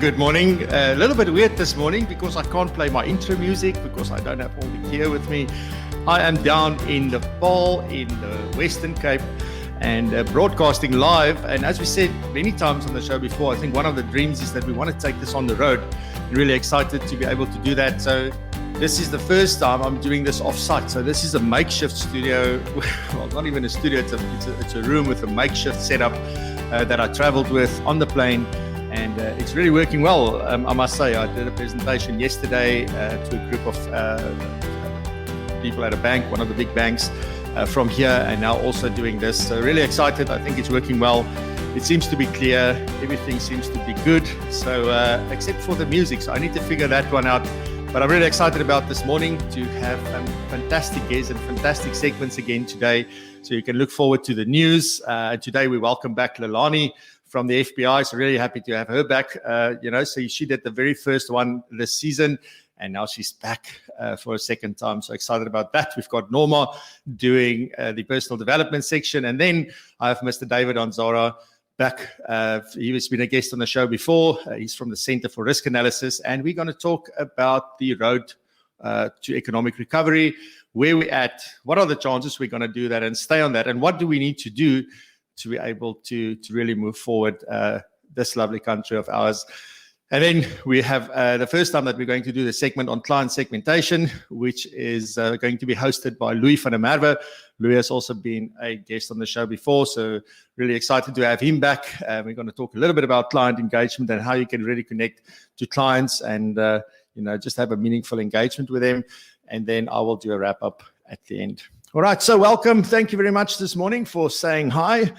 Good morning. A little bit weird this morning because I can't play my intro music because I don't have all the gear with me. I am down in the Paarl in the Western Cape and broadcasting live. And as we said many times on the show before, I think one of the dreams is that we want to take this on the road. I'm really excited to be able to do that. So this is the first time I'm doing this off-site. So this is a makeshift studio. Well, not even a studio. It's a room with a makeshift setup that I traveled with on the plane. And it's really working well, I must say. I did a presentation yesterday to a group of people at a bank, one of the big banks from here, and now also doing this. So really excited. I think it's working well. It seems to be clear. Everything seems to be good. So except for the music. So I need to figure that one out. But I'm really excited about this morning to have fantastic guests and fantastic segments again today. So you can look forward to the news. Today we welcome back Leilani from the FBI. So really happy to have her back. So she did the very first one this season, and now she's back for a second time. So excited about that. We've got Norma doing the personal development section, and then I have Mr. David Ansara back. He has been a guest on the show before. He's from the Center for Risk Analysis, and we're going to talk about the road to economic recovery, where we're at, what are the chances we're going to do that and stay on that, and what do we need to do to be able to really move forward this lovely country of ours. And then we have the first time that we're going to do the segment on client segmentation, which is going to be hosted by Louis van der Merwe. Louis has also been a guest on the show before, so really excited to have him back. We're going to talk a little bit about client engagement and how you can really connect to clients and just have a meaningful engagement with them. And then I will do a wrap up at the end. All right, so welcome. Thank you very much this morning for saying hi.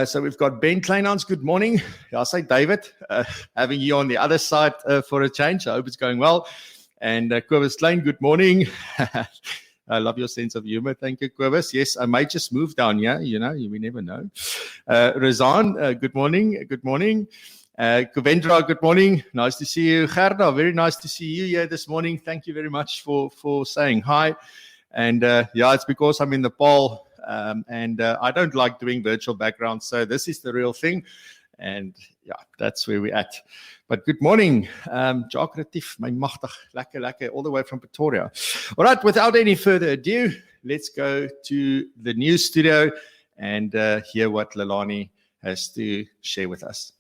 So we've got Ben Kleinhans. Good morning. I'll say David, having you on the other side for a change. I hope it's going well. And Kobus Klein, good morning. I love your sense of humor. Thank you, Kobus. Yes, I might just move down here. We never know. Razan, good morning. Good morning. Kuvendra, good morning. Nice to see you. Gerda, very nice to see you here this morning. Thank you very much for saying hi. And it's because I'm in the Paarl and I don't like doing virtual backgrounds. So this is the real thing. And that's where we're at. But good morning. Jacques Retief, my machtig, lekker, all the way from Pretoria. All right, without any further ado, let's go to the news studio and hear what Leilani has to share with us.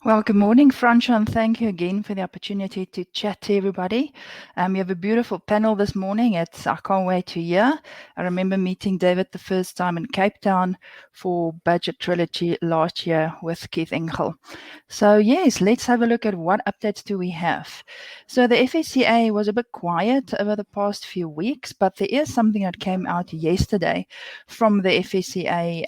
Well, good morning, Fransha, and thank you again for the opportunity to chat to everybody. We have a beautiful panel this morning. I can't wait to hear. I remember meeting David the first time in Cape Town for Budget Trilogy last year with Keith Engel. So yes, let's have a look at what updates do we have. So the FSCA was a bit quiet over the past few weeks, but there is something that came out yesterday from the FSCA.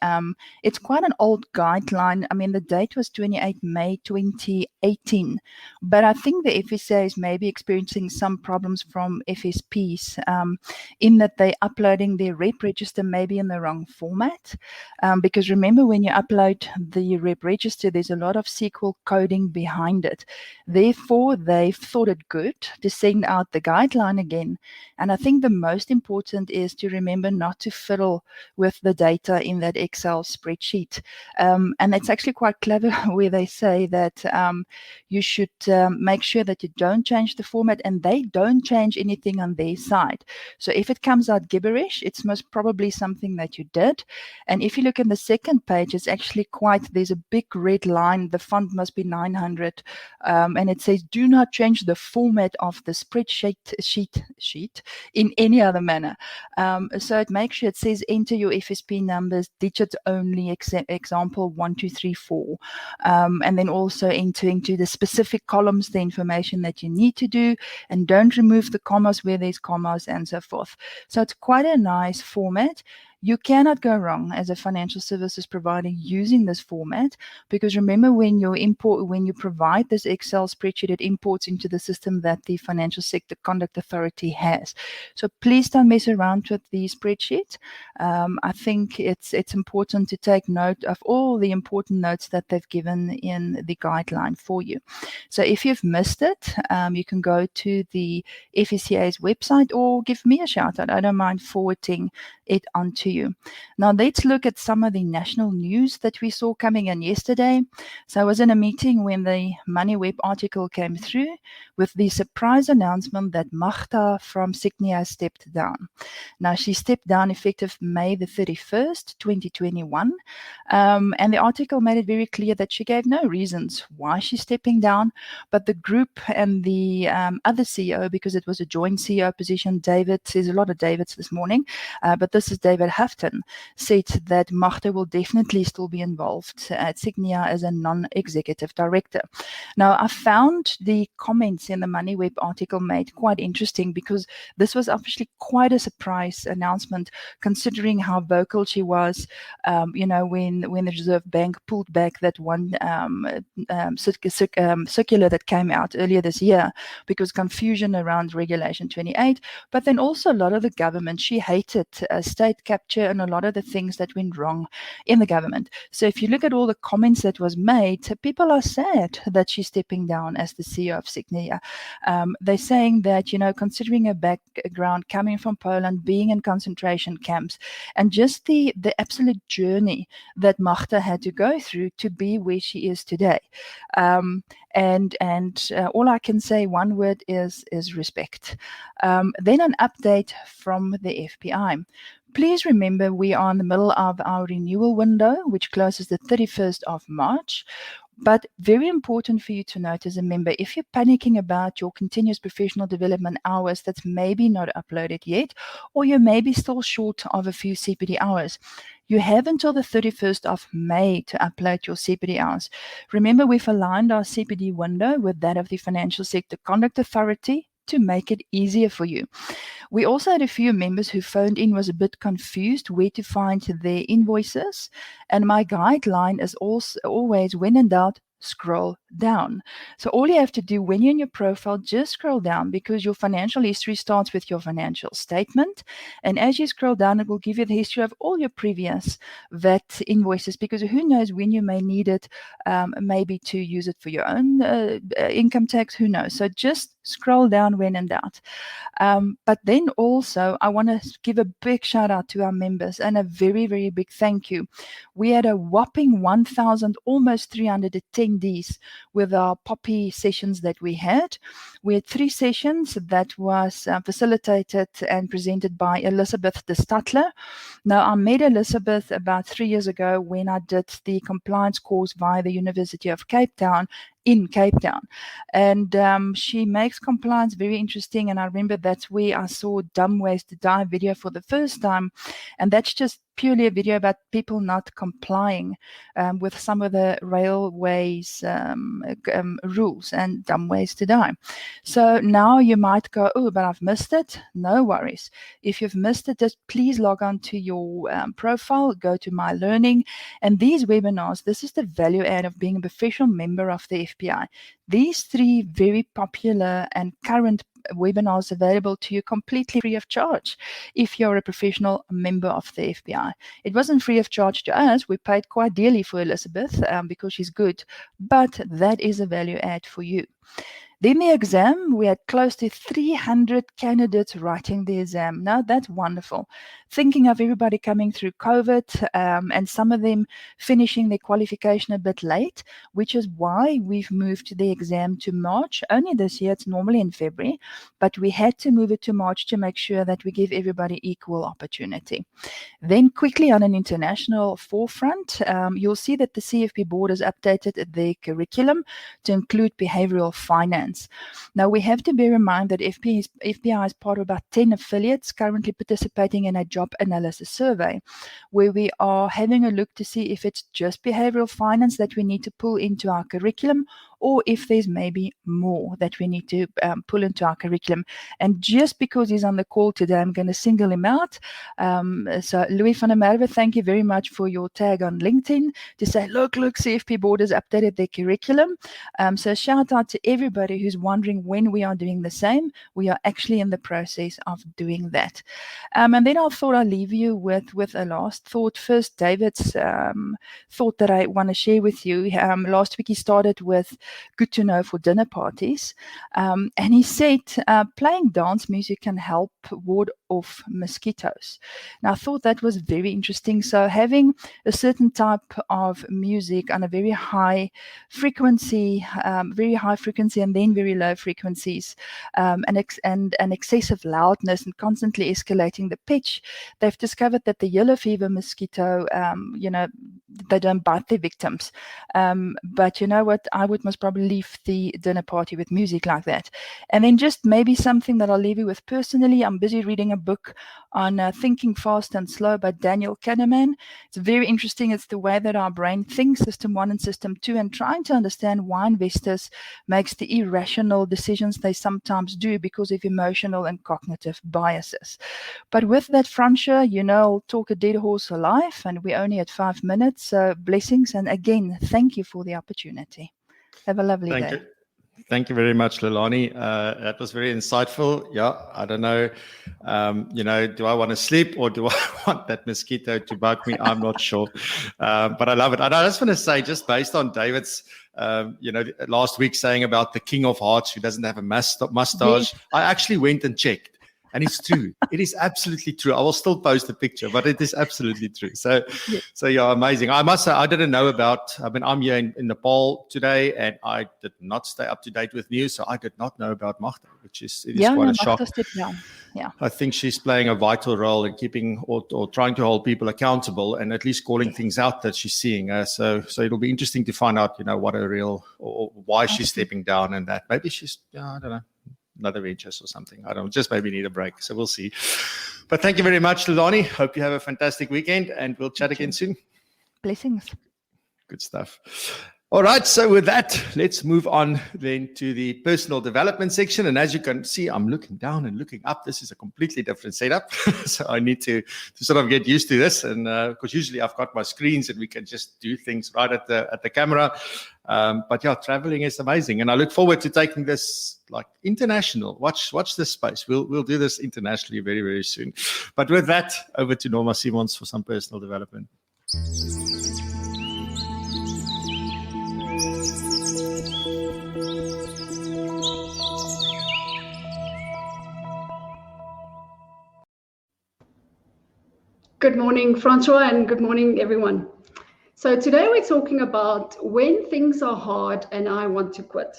It's quite an old guideline. I mean, the date was 28 May 2018, but I think the FSA is maybe experiencing some problems from FSPs in that they're uploading their rep register maybe in the wrong format, because remember, when you upload the rep register, there's a lot of SQL coding behind it. Therefore, they've thought it good to send out the guideline again, and I think the most important is to remember not to fiddle with the data in that Excel spreadsheet, and it's actually quite clever where they say that you should make sure that you don't change the format and they don't change anything on their side. So if it comes out gibberish, it's most probably something that you did. And if you look in the second page, it's actually there's a big red line. The font must be 900. And it says, do not change the format of the spreadsheet sheet in any other manner. So it makes sure it says enter your FSP numbers, digits only, example 1, 2, 3, 4. And then also enter into the specific columns the information that you need to do, and don't remove the commas where there's commas and so forth. So it's quite a nice format. You cannot go wrong as a financial services provider using this format, because remember, when you provide this Excel spreadsheet, it imports into the system that the Financial Sector Conduct Authority has. So please don't mess around with the spreadsheet. I think it's important to take note of all the important notes that they've given in the guideline for you. So if you've missed it, you can go to the FSCA's website or give me a shout out. I don't mind forwarding it onto you. Now let's look at some of the national news that we saw coming in yesterday. So I was in a meeting when the MoneyWeb article came through with the surprise announcement that Magda from Signia stepped down. Now she stepped down effective May the 31st, 2021. And the article made it very clear that she gave no reasons why she's stepping down, but the group and the other CEO, because it was a joint CEO position, David, there's a lot of Davids this morning, but this is David Houghton, said that Magda will definitely still be involved at Signia as a non-executive director. Now, I found the comments in the MoneyWeb article made quite interesting, because this was obviously quite a surprise announcement, considering how vocal she was, when the Reserve Bank pulled back that one circular that came out earlier this year, because confusion around Regulation 28, but then also a lot of the government, she hated state capture and a lot of the things that went wrong in the government. So if you look at all the comments that was made, people are sad that she's stepping down as the CEO of Signia. They're saying that, considering her background coming from Poland, being in concentration camps, and just the absolute journey that Magda had to go through to be where she is today. And all I can say, one word is respect. Then an update from the FPI. Please remember, we are in the middle of our renewal window, which closes the 31st of March. But very important for you to note as a member, if you're panicking about your continuous professional development hours that's maybe not uploaded yet, or you're maybe still short of a few CPD hours, you have until the 31st of May to upload your CPD hours. Remember, we've aligned our CPD window with that of the Financial Sector Conduct Authority to make it easier for you. We also had a few members who phoned in, was a bit confused where to find their invoices. And my guideline is also always, when in doubt, scroll down. So all you have to do when you're in your profile, just scroll down, because your financial history starts with your financial statement. And as you scroll down, it will give you the history of all your previous VAT invoices, because who knows when you may need it, maybe to use it for your own income tax, who knows. So just scroll down when in doubt. But then also, I want to give a big shout out to our members and a very, very big thank you. We had a whopping 1,000, almost 300 attendees with our Poppy sessions that we had. We had 3 sessions that was facilitated and presented by Elizabeth de Stadler. Now, I met Elizabeth about 3 years ago when I did the compliance course via the University of Cape Town in Cape Town. And she makes compliance very interesting. And I remember that's where I saw Dumb Ways to Die video for the first time. And that's just purely a video about people not complying with some of the railways rules and dumb ways to die. So now you might go, oh, but I've missed it. No worries. If you've missed it, just please log on to your profile, go to My Learning. And these webinars, this is the value add of being a professional member of the FPI. These 3 very popular and current webinars available to you completely free of charge if you're a professional member of the FPI. It wasn't free of charge to us. We paid quite dearly for Elizabeth because she's good, but that is a value add for you. Then the exam, we had close to 300 candidates writing the exam. Now, that's wonderful. Thinking of everybody coming through COVID and some of them finishing their qualification a bit late, which is why we've moved the exam to March. Only this year, it's normally in February, but we had to move it to March to make sure that we give everybody equal opportunity. Then quickly on an international forefront, you'll see that the CFP board has updated their curriculum to include behavioral finance. Now, we have to bear in mind that FPI is part of about 10 affiliates currently participating in a job analysis survey, where we are having a look to see if it's just behavioral finance that we need to pull into our curriculum, or if there's maybe more that we need to pull into our curriculum. And just because he's on the call today, I'm going to single him out. So Louis van der Merwe, thank you very much for your tag on LinkedIn to say, look, CFP Board has updated their curriculum. So shout out to everybody who's wondering when we are doing the same. We are actually in the process of doing that. And then I thought I'd leave you with a last thought. First, David's thought that I want to share with you. Last week he started with good to know for dinner parties. And he said playing dance music can help ward off mosquitoes. Now I thought that was very interesting. So having a certain type of music on a very high frequency, and then very low frequencies, and excessive loudness and constantly escalating the pitch, they've discovered that the yellow fever mosquito, they don't bite their victims. But you know what? I would most probably leave the dinner party with music like that. And then just maybe something that I'll leave you with personally. I'm busy reading a book on Thinking Fast and Slow by Daniel Kahneman. It's very interesting. It's the way that our brain thinks, System 1 and System 2, and trying to understand why investors makes the irrational decisions they sometimes do because of emotional and cognitive biases. But with that, Fransha, I'll talk a dead horse alive, and we're only at 5 minutes. So blessings. And again, thank you for the opportunity. Have a lovely day. Thank you very much, Leilani. That was very insightful. Yeah, I don't know, do I want to sleep or do I want that mosquito to bug me? I'm not sure, but I love it. And I just want to say, just based on David's, last week saying about the King of Hearts who doesn't have a mustache, yes. I actually went and checked. And it's true. It is absolutely true. I will still post the picture, but it is absolutely true. So yeah, amazing. I must say, I didn't know about, I'm here in Nepal today, and I did not stay up to date with news. So I did not know about Magda, which is quite a shock. Yeah. I think she's playing a vital role in keeping or trying to hold people accountable and at least calling things out that she's seeing. So it'll be interesting to find out, what a real, or why she's stepping down, and that maybe she's, I don't know, another ventures or something. I don't just maybe need a break. So we'll see. But thank you very much, Leilani. Hope you have a fantastic weekend, and we'll chat again soon. Blessings. Good stuff. All right. So with that, let's move on then to the personal development section. And as you can see, I'm looking down and looking up. This is a completely different setup. So I need to sort of get used to this. And because usually I've got my screens and we can just do things right at the camera. But yeah, traveling is amazing. And I look forward to taking this like international. Watch this space. We'll do this internationally very, very soon. But with that, over to Norma Simons for some personal development. Good morning, Francois, and good morning, everyone. So today we're talking about when things are hard and I want to quit.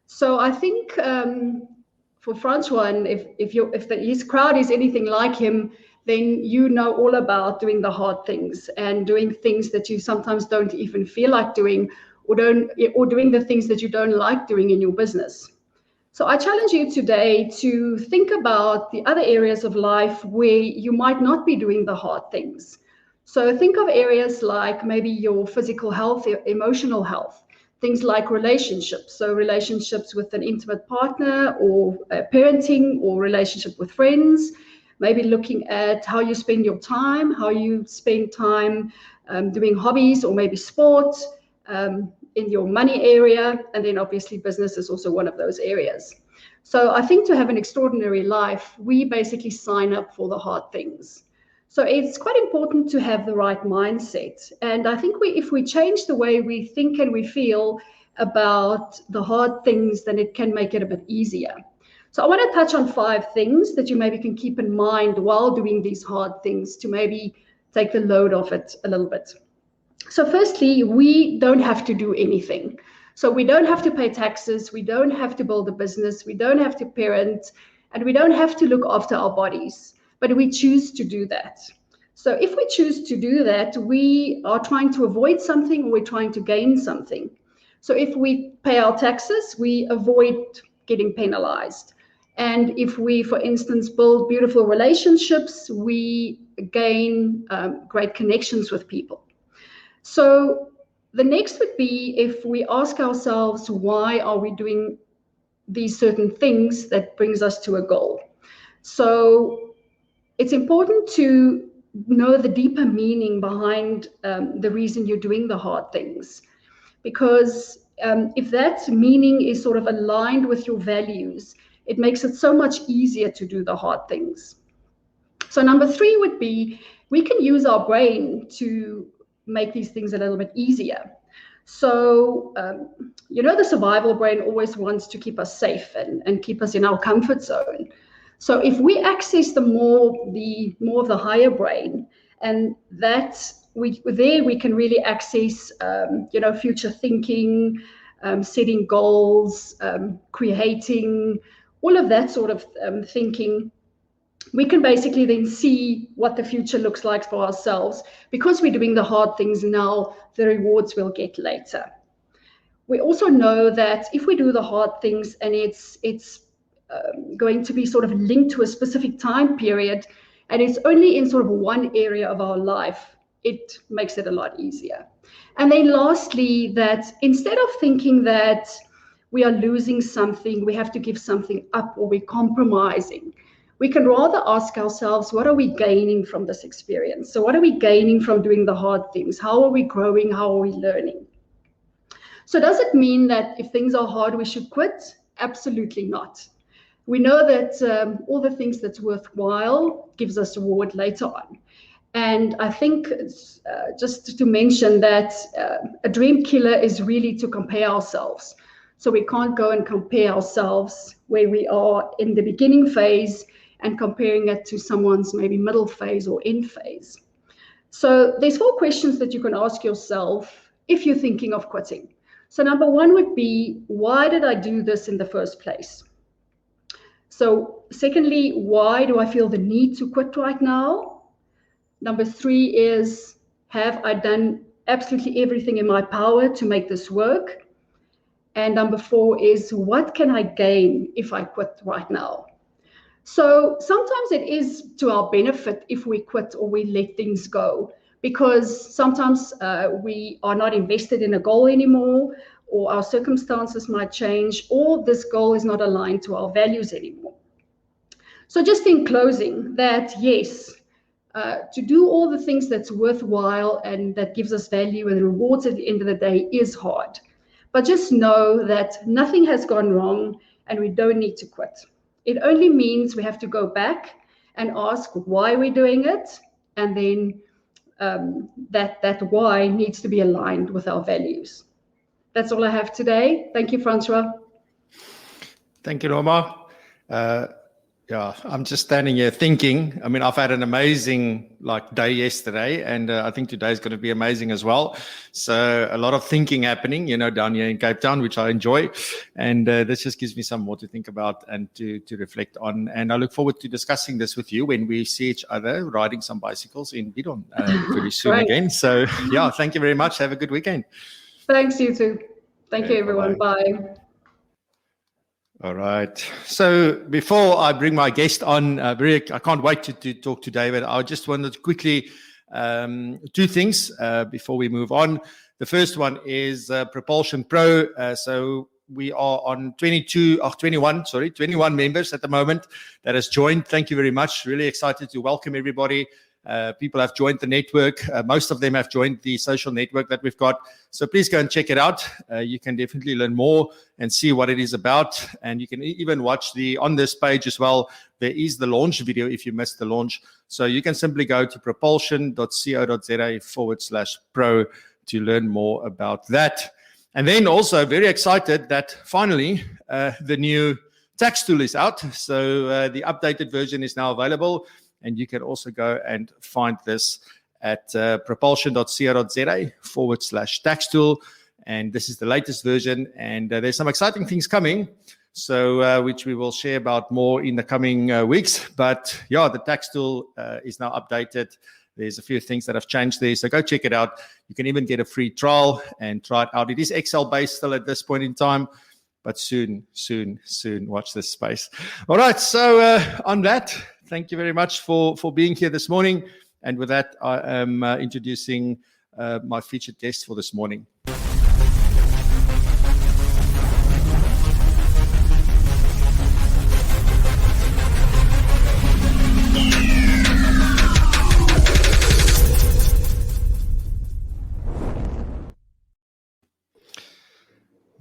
So I think for Francois, and if his crowd is anything like him, then you know all about doing the hard things and doing things that you sometimes don't even feel like doing, or doing the things that you don't like doing in your business. So I challenge you today to think about the other areas of life where you might not be doing the hard things. So think of areas like maybe your physical health, emotional health, things like relationships. So relationships with an intimate partner, or parenting, or relationship with friends. Maybe looking at how you spend your time, doing hobbies or maybe sports, in your money area, and then obviously business is also one of those areas. So I think to have an extraordinary life, we basically sign up for the hard things. So it's quite important to have the right mindset. And I think if we change the way we think and we feel about the hard things, then it can make it a bit easier. So I want to touch on 5 things that you maybe can keep in mind while doing these hard things to maybe take the load off it a little bit. So firstly, we don't have to do anything. So we don't have to pay taxes, we don't have to build a business, we don't have to parent, and we don't have to look after our bodies, but we choose to do that. So if we choose to do that, we are trying to avoid something, or we're trying to gain something. So if we pay our taxes, we avoid getting penalized. And if we, for instance, build beautiful relationships, we gain great connections with people. So The next would be if we ask ourselves, why are we doing these certain things that brings us to a goal? So it's important to know the deeper meaning behind the reason you're doing the hard things. Because if that meaning is sort of aligned with your values, it makes it so much easier to do the hard things. So number 3 would be, we can use our brain to make these things a little bit easier. So, the survival brain always wants to keep us safe and keep us in our comfort zone. So if we access more of the higher brain, and that we can really access, future thinking, setting goals, creating, all of that sort of thinking. We can basically then see what the future looks like for ourselves. Because we're doing the hard things now, the rewards we'll get later. We also know that if we do the hard things and it's going to be sort of linked to a specific time period, and it's only in sort of one area of our life, it makes it a lot easier. And then lastly, that instead of thinking that we are losing something, we have to give something up, or we're compromising, we can rather ask ourselves, what are we gaining from this experience? So what are we gaining from doing the hard things? How are we growing? How are we learning? So does it mean that if things are hard, we should quit? Absolutely not. We know that all the things that's worthwhile gives us reward later on. And I think just to mention that a dream killer is really to compare ourselves. So we can't go and compare ourselves where we are in the beginning phase and comparing it to someone's maybe middle phase or end phase. So there's 4 questions that you can ask yourself if you're thinking of quitting. So number 1 would be, why did I do this in the first place? So secondly, why do I feel the need to quit right now? Number 3 is, have I done absolutely everything in my power to make this work? And number 4 is, what can I gain if I quit right now? So sometimes it is to our benefit if we quit or we let things go, because sometimes we are not invested in a goal anymore, or our circumstances might change, or this goal is not aligned to our values anymore. So just in closing, that yes, to do all the things that's worthwhile and that gives us value and rewards at the end of the day is hard. But just know that nothing has gone wrong and we don't need to quit. It only means we have to go back and ask why we're doing it, and then that why needs to be aligned with our values. That's all I have today. Thank you, Francois. Thank you, Norma. I'm just standing here thinking. I mean, I've had an amazing day yesterday, and I think today is going to be amazing as well. So a lot of thinking happening, down here in Cape Town, which I enjoy. And this just gives me some more to think about and to reflect on. And I look forward to discussing this with you when we see each other riding some bicycles in Bidon very soon again. So thank you very much. Have a good weekend. Thanks, you too. Thank you, everyone. Bye. All right. So before I bring my guest on, I can't wait to talk to David. I just wanted to quickly 2 things before we move on. The first one is PROpulsion Pro. So we are on 21 members at the moment that has joined. Thank you very much. Really excited to welcome everybody. People have joined the network. Most of them have joined the social network that we've got. So please go and check it out. You can definitely learn more and see what it is about. And you can even watch on this page as well. There is the launch video if you missed the launch. So you can simply go to propulsion.co.za/pro to learn more about that. And then also very excited that finally the new tax tool is out. So the updated version is now available. And you can also go and find this at propulsion.co.za/tax tool. And this is the latest version. And there's some exciting things coming, so which we will share about more in the coming weeks. But the tax tool is now updated. There's a few things that have changed there. So go check it out. You can even get a free trial and try it out. It is Excel-based still at this point in time. But soon, watch this space. All right. So on that, thank you very much for being here this morning. And with that, I am introducing my featured guest for this morning.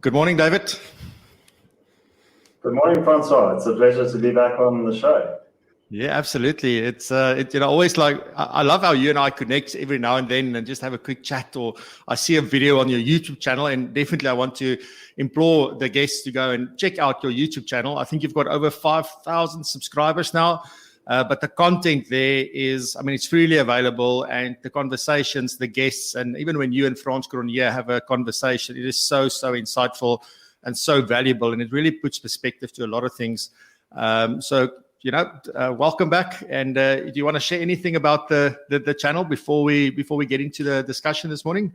Good morning, David. Good morning, Francois. It's a pleasure to be back on the show. Yeah, absolutely. It's always like, I love how you and I connect every now and then and just have a quick chat, or I see a video on your YouTube channel, and definitely I want to implore the guests to go and check out your YouTube channel. I think you've got over 5,000 subscribers now. But the content there is, it's freely available, and the conversations, the guests, and even when you and Frans Cronje have a conversation, it is so insightful and so valuable, and it really puts perspective to a lot of things. Welcome back. And do you want to share anything about the channel before we get into the discussion this morning?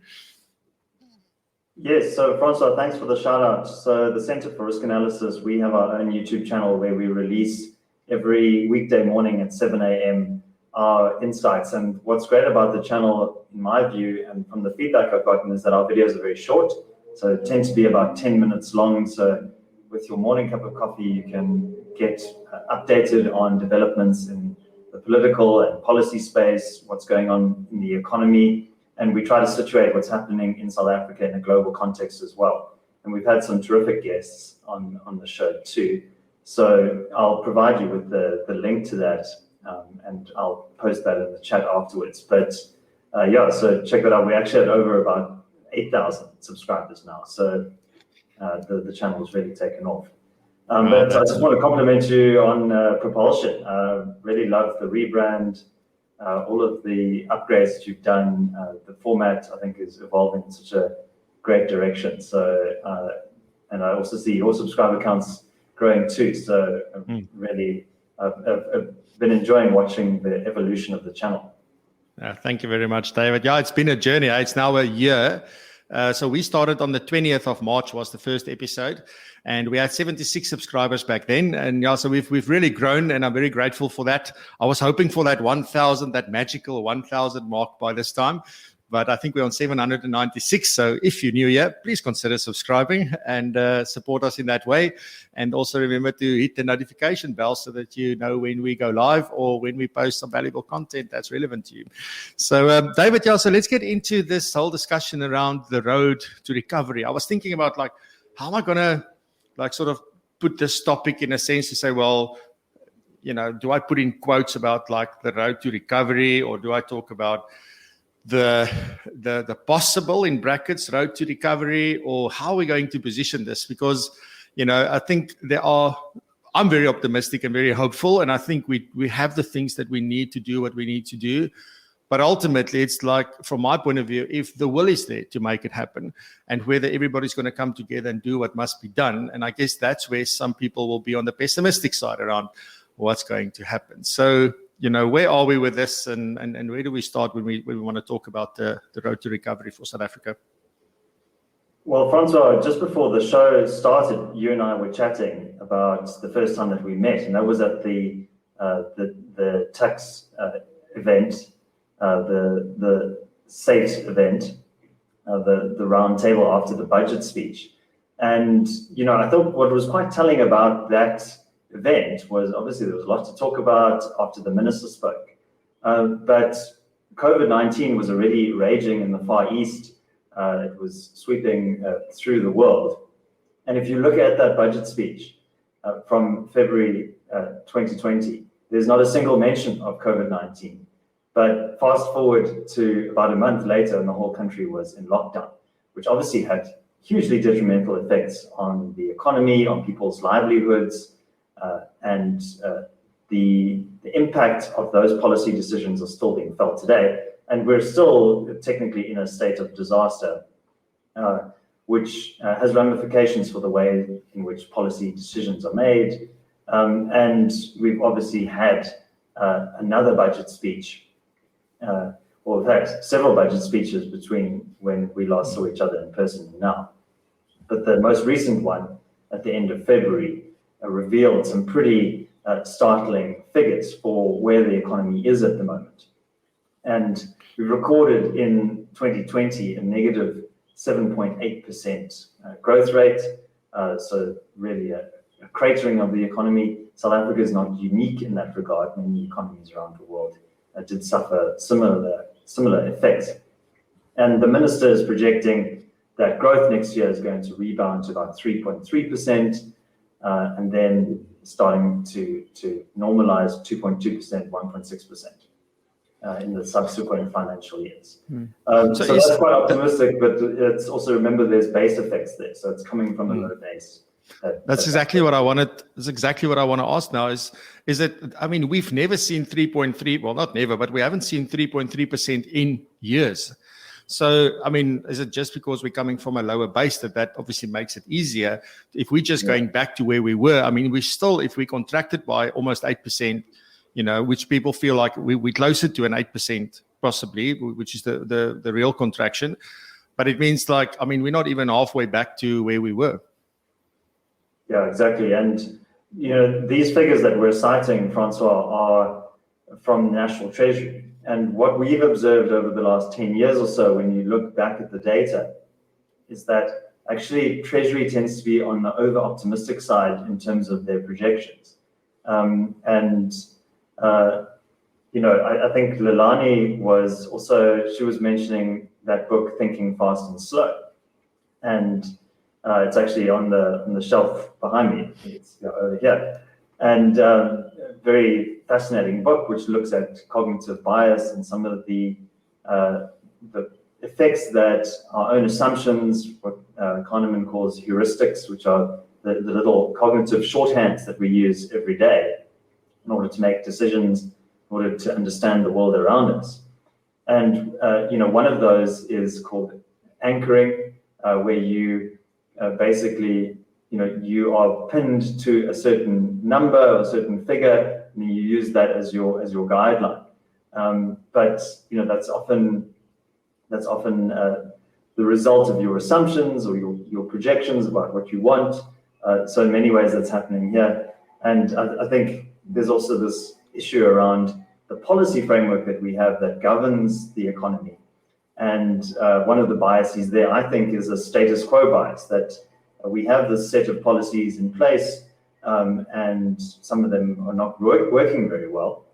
Yes, so Francois, thanks for the shout out. So the Center for Risk Analysis, we have our own YouTube channel where we release every weekday morning at 7 a.m. our insights. And what's great about the channel, in my view, and from the feedback I've gotten, is that our videos are very short. So it tends to be about 10 minutes long. So with your morning cup of coffee, you can get updated on developments in the political and policy space, what's going on in the economy. And we try to situate what's happening in South Africa in a global context as well. And we've had some terrific guests on the show too. So I'll provide you with the link to that, and I'll post that in the chat afterwards. But so check that out. We actually had over about 8,000 subscribers now. So the channel has really taken off. But I just want to compliment you on PROpulsion. Really love the rebrand, all of the upgrades that you've done. The format, I think, is evolving in such a great direction. So, and I also see your subscriber counts growing too. So really, I've been enjoying watching the evolution of the channel. Thank you very much, David. Yeah, it's been a journey. It's now a year. So we started on the 20th of March was the first episode, and we had 76 subscribers back then. And yeah, so we've really grown, and I'm very grateful for that. I was hoping for that 1,000, that magical 1,000 mark by this time, but I think we're on 796. So if you're new here, please consider subscribing and support us in that way. And also remember to hit the notification bell so that you know when we go live or when we post some valuable content that's relevant to you. So David, so let's get into this whole discussion around the road to recovery. I was thinking about how am I going to sort of put this topic in a sense to say, well, do I put in quotes about the road to recovery, or do I talk about the possible, in brackets, road to recovery, or how are we going to position this? Because I think I'm very optimistic and very hopeful, and I think we have the things that we need to do what we need to do. But ultimately, it's from my point of view, if the will is there to make it happen, and whether everybody's going to come together and do what must be done. And I guess that's where some people will be on the pessimistic side around what's going to happen. So where are we with this, and where do we start when we want to talk about the road to recovery for South Africa? Well, Francois, just before the show started, you and I were chatting about the first time that we met, and that was at the tax event, the SAIT event, the round table after the budget speech. And I thought what was quite telling about that event was, obviously there was a lot to talk about after the minister spoke, but COVID-19 was already raging in the Far East. It was sweeping through the world. And if you look at that budget speech from February 2020, there's not a single mention of COVID-19. But fast forward to about a month later, and the whole country was in lockdown, which obviously had hugely detrimental effects on the economy, on people's livelihoods, and the impact of those policy decisions are still being felt today. And we're still technically in a state of disaster, which has ramifications for the way in which policy decisions are made. And we've obviously had another budget speech, or we've had several budget speeches between when we last saw each other in person and now. But the most recent one at the end of February revealed some pretty startling figures for where the economy is at the moment. And we recorded in 2020 a negative 7.8% growth rate. So really a cratering of the economy. South Africa is not unique in that regard. Many economies around the world did suffer similar effects. And the minister is projecting that growth next year is going to rebound to about 3.3%, and then starting to normalize 2.2%, 1.6% in the subsequent financial years. So that's quite optimistic, but it's also, remember, there's base effects there. So it's coming from a low base. That's exactly what I wanted. That's exactly what I want to ask now. Is it? I mean, we've never seen 3.3. Well, not never, but we haven't seen 3.3% in years. So, I mean, is it just because we're coming from a lower base that obviously makes it easier? If we're just going back to where we were, I mean, we still, if we contracted by almost 8%, which people feel like we're closer to an 8% possibly, which is the real contraction. But it means like, I mean, we're not even halfway back to where we were. Yeah, exactly. And, these figures that we're citing, Francois, are from the National Treasury. And what we've observed over the last 10 years or so, when you look back at the data, is that actually Treasury tends to be on the over-optimistic side in terms of their projections. I think Lelani she was mentioning that book, Thinking Fast and Slow. And it's actually on the shelf behind me. It's over here. And very fascinating book, which looks at cognitive bias and some of the effects that our own assumptions, what Kahneman calls heuristics, which are the little cognitive shorthands that we use every day in order to make decisions, in order to understand the world around us. And one of those is called anchoring, where you basically you are pinned to a certain number or a certain figure, and you use that as your guideline. But that's often the result of your assumptions or your projections about what you want. So in many ways, that's happening here. And I think there's also this issue around the policy framework that we have that governs the economy. And one of the biases there, I think, is a status quo bias, that we have this set of policies in place, and some of them are not working very well.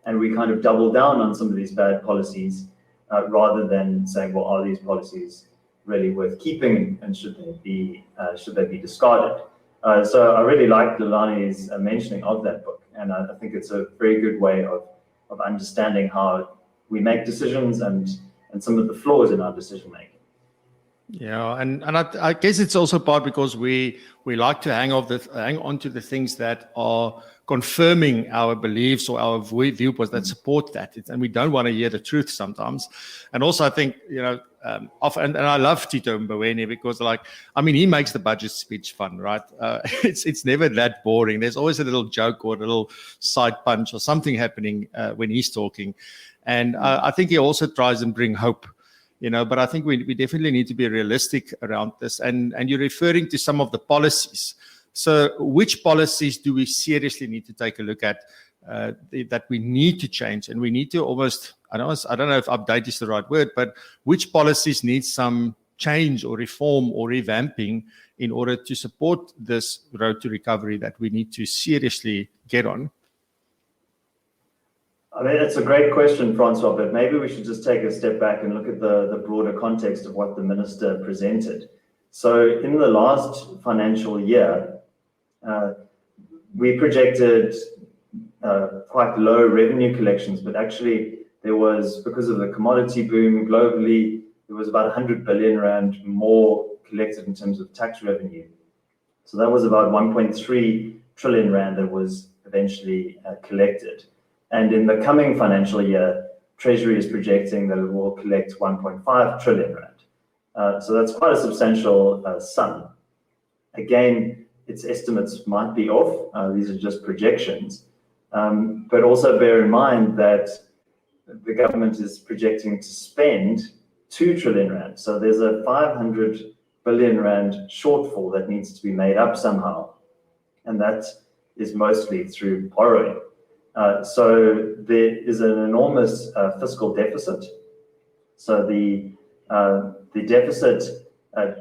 And we kind of double down on some of these bad policies rather than saying, well, are these policies really worth keeping, and should they be discarded? So I really like Lelani's mentioning of that book, and I think it's a very good way of understanding how we make decisions and some of the flaws in our decision making. Yeah, and I guess it's also part because we like to hang on to the things that are confirming our beliefs or our viewpoints that support that, and we don't want to hear the truth sometimes. And also, I think often, and I love Tito Mboweni because, he makes the budget speech fun, right? It's never that boring. There's always a little joke or a little side punch or something happening when he's talking, and I think he also tries and bring hope. But I think we definitely need to be realistic around this. And you're referring to some of the policies. So which policies do we seriously need to take a look at that we need to change? And we need to almost, I don't know if update is the right word, but which policies need some change or reform or revamping in order to support this road to recovery that we need to seriously get on? I mean, it's a great question, Francois, but maybe we should just take a step back and look at the broader context of what the minister presented. So in the last financial year, we projected quite low revenue collections, but actually there was, because of the commodity boom globally, there was about 100 billion rand more collected in terms of tax revenue. So that was about 1.3 trillion rand that was eventually collected. And in the coming financial year, Treasury is projecting that it will collect 1.5 trillion rand. So that's quite a substantial sum. Again, its estimates might be off. These are just projections. But also bear in mind that the government is projecting to spend 2 trillion rand. So there's a 500 billion rand shortfall that needs to be made up somehow. And that is mostly through borrowing. So there is an enormous fiscal deficit. So the deficit,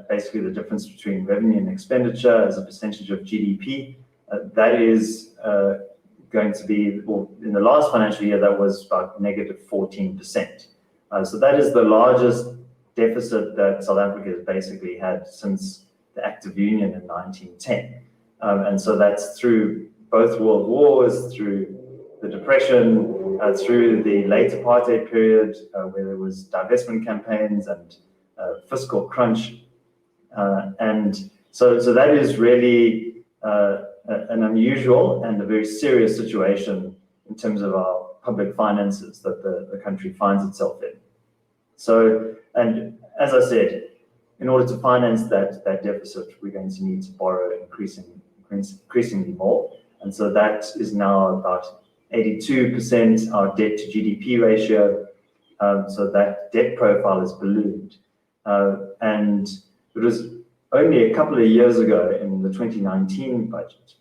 basically the difference between revenue and expenditure as a percentage of GDP, that is going to be, well, in the last financial year, that was about negative 14%. So that is the largest deficit that South Africa has basically had since the Act of Union in 1910. And so that's through both world wars, through the Depression, through the late apartheid period, where there was divestment campaigns and fiscal crunch. And so that is really an unusual and a very serious situation in terms of our public finances that the country finds itself in. So, and as I said, in order to finance that deficit, we're going to need to borrow increasingly more. And so that is now about 82% our debt to GDP ratio. So that debt profile is ballooned. And it was only a couple of years ago in the 2019 budget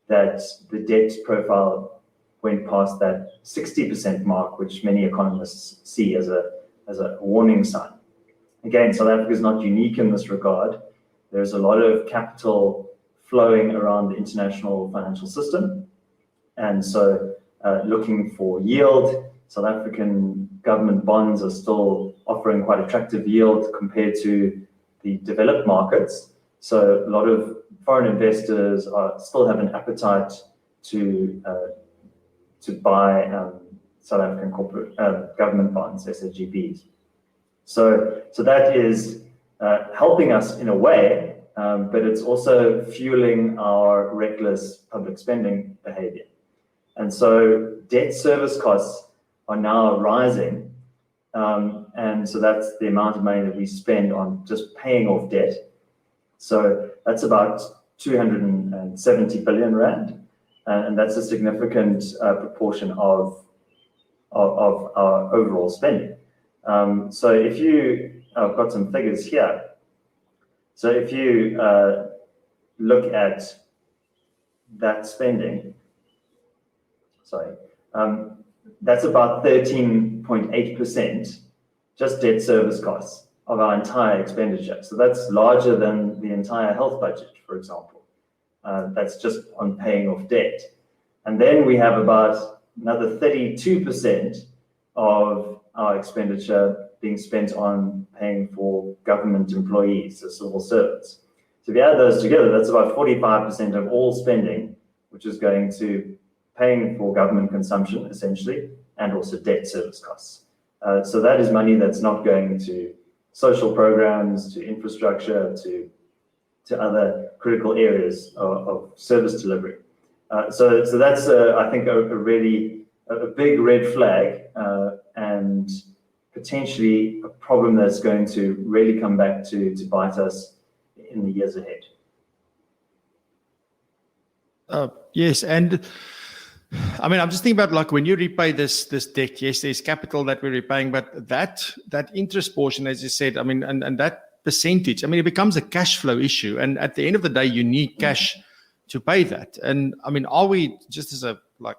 that the debt profile went past that 60% mark, which many economists see as a warning sign. Again, South Africa is not unique in this regard. There's a lot of capital flowing around the international financial system. And so looking for yield, South African government bonds are still offering quite attractive yield compared to the developed markets. So a lot of foreign investors still have an appetite to buy South African corporate government bonds, SAGBs. So that is helping us in a way, but it's also fueling our reckless public spending behavior. And so debt service costs are now rising. And so that's the amount of money that we spend on just paying off debt. So that's about 270 billion rand. And that's a significant proportion of our overall spending. So if you, I've got some figures here. So if you look at that spending, that's about 13.8% just debt service costs of our entire expenditure. So that's larger than the entire health budget, for example. That's just on paying off debt. And then we have about another 32% of our expenditure being spent on paying for government employees, so civil servants. So if you add those together, that's about 45% of all spending, which is going to paying for government consumption, essentially, and also debt service costs. So that is money that's not going to social programs, to infrastructure, to other critical areas of service delivery. So that's, I think, a big red flag and potentially a problem that's going to really come back to bite us in the years ahead. Yes, and I mean, I'm just thinking about like when you repay this debt, yes, there's capital that we're repaying, but that interest portion, as you said, I mean, and that percentage, I mean, it becomes a cash flow issue. And at the end of the day, you need cash to pay that. And I mean, are we, just as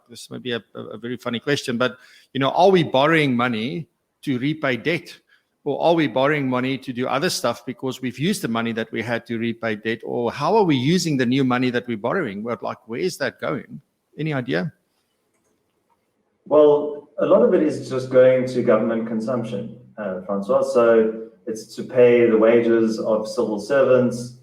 this may be a very funny question, but, are we borrowing money to repay debt? Or are we borrowing money to do other stuff because we've used the money that we had to repay debt? Or how are we using the new money that we're borrowing? Well, where is that going? Any idea? Well, a lot of it is just going to government consumption, Francois. So it's to pay the wages of civil servants.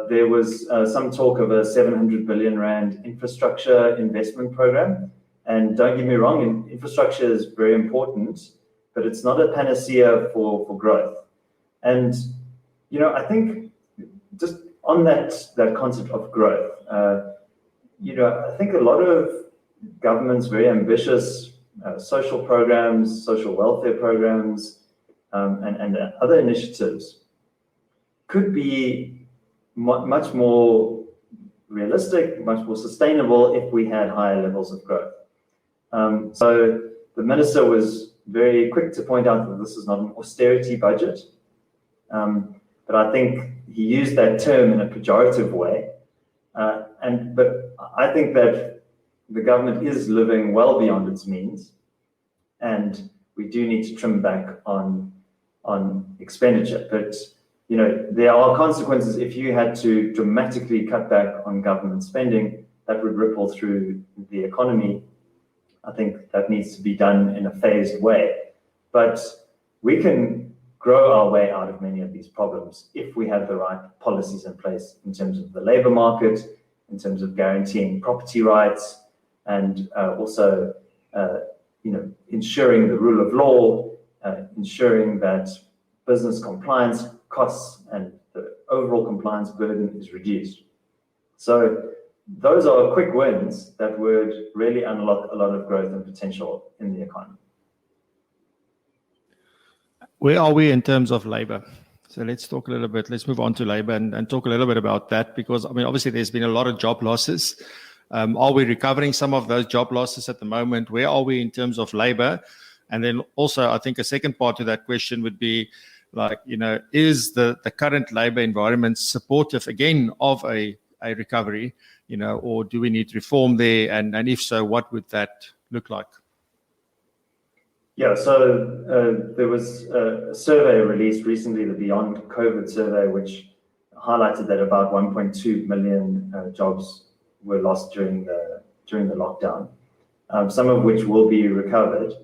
There was some talk of a 700 billion rand infrastructure investment program. And don't get me wrong, infrastructure is very important, but it's not a panacea for growth. And, I think just on that concept of growth, I think a lot of government's very ambitious social programs, social welfare programs, and other initiatives could be much more realistic, much more sustainable if we had higher levels of growth. So the minister was very quick to point out that this is not an austerity budget, but I think he used that term in a pejorative way. But I think that the government is living well beyond its means, and we do need to trim back on expenditure. But there are consequences if you had to dramatically cut back on government spending. That would ripple through the economy. I think that needs to be done in a phased way. But we can grow our way out of many of these problems if we have the right policies in place in terms of the labor market, in terms of guaranteeing property rights, and also ensuring the rule of law, ensuring that business compliance costs and the overall compliance burden is reduced. So those are quick wins that would really unlock a lot of growth and potential in the economy. Where are we in terms of labor? So let's talk a little bit, let's move on to labor and talk a little bit about that, because obviously there's been a lot of job losses. Are we recovering some of those job losses at the moment? Where are we in terms of labor? And then also, I think a second part to that question would be, is the current labor environment supportive again of a recovery, or do we need reform there? And if so, what would that look like? Yeah, so there was a survey released recently, the Beyond COVID survey, which highlighted that about 1.2 million jobs were lost during the lockdown, some of which will be recovered.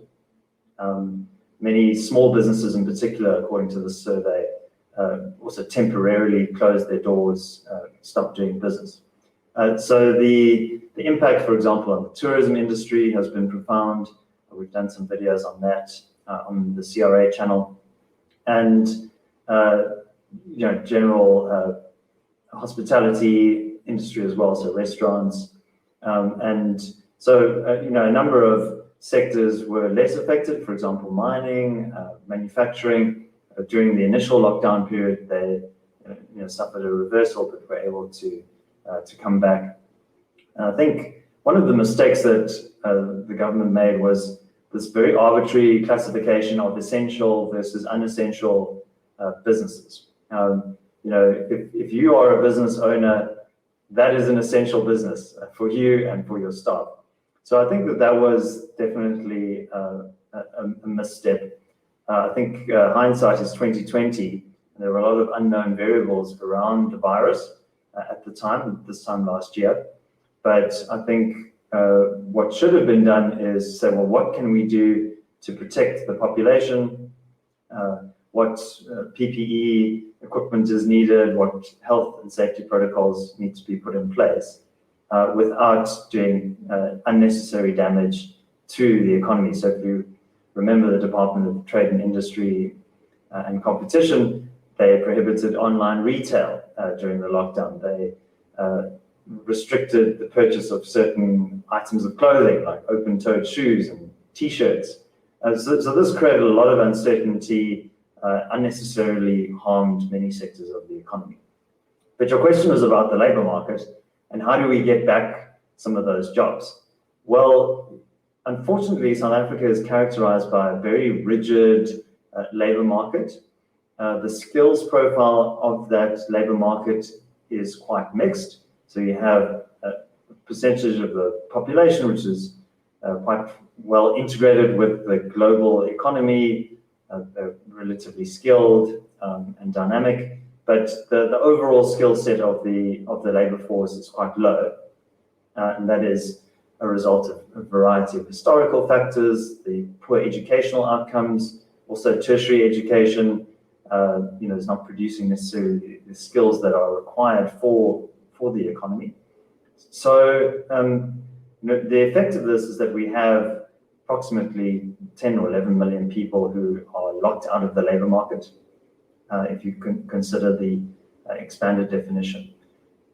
Many small businesses in particular, according to the survey, also temporarily closed their doors, stopped doing business. So the impact, for example, on the tourism industry has been profound. We've done some videos on that on the CRA channel, and general hospitality industry as well, so restaurants, and so a number of sectors were less affected. For example, mining, manufacturing. During the initial lockdown period, they suffered a reversal, but were able to come back. And I think one of the mistakes that the government made was this very arbitrary classification of essential versus unessential businesses. If you are a business owner, that is an essential business for you and for your staff. So I think that was definitely a misstep. I think hindsight is 2020. There were a lot of unknown variables around the virus at the time, this time last year. But I think what should have been done is say, well, what can we do to protect the population? What PPE equipment is needed? What health and safety protocols need to be put in place without doing unnecessary damage to the economy? So if you remember the Department of Trade and Industry and Competition, they prohibited online retail during the lockdown. They restricted the purchase of certain items of clothing, like open-toed shoes and T-shirts. So this created a lot of uncertainty, unnecessarily harmed many sectors of the economy. But your question was about the labor market and how do we get back some of those jobs? Well, unfortunately, South Africa is characterized by a very rigid labor market. The skills profile of that labor market is quite mixed. So you have a percentage of the population which is quite well integrated with the global economy, they're relatively skilled and dynamic, but the overall skill set of the labor force is quite low, and that is a result of a variety of historical factors, the poor educational outcomes, also tertiary education is not producing necessarily the skills that are required for the economy. So the effect of this is that we have approximately 10 or 11 million people who are locked out of the labor market, if you can consider the expanded definition.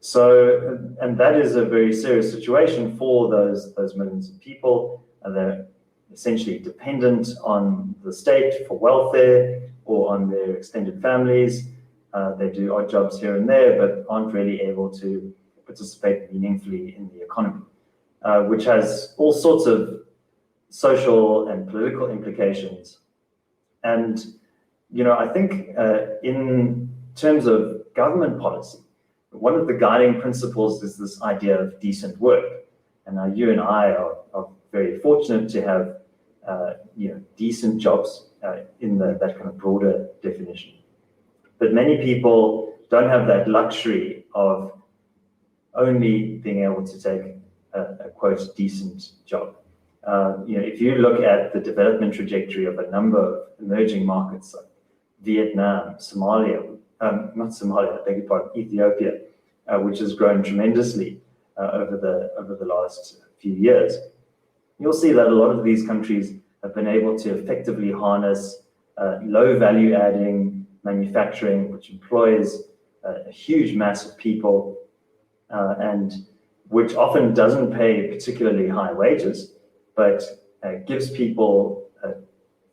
So, and that is a very serious situation for those millions of people. They're essentially dependent on the state for welfare or on their extended families. They do odd jobs here and there, but aren't really able to participate meaningfully in the economy, which has all sorts of social and political implications. And, I think in terms of government policy, one of the guiding principles is this idea of decent work. And now you and I are very fortunate to have decent jobs in that kind of broader definition. But many people don't have that luxury of only being able to take a quote decent job. If you look at the development trajectory of a number of emerging markets like Vietnam, Somalia, not Somalia, I beg your pardon, Ethiopia, which has grown tremendously over the last few years, you'll see that a lot of these countries have been able to effectively harness low value adding manufacturing, which employs a huge mass of people and which often doesn't pay particularly high wages, but gives people a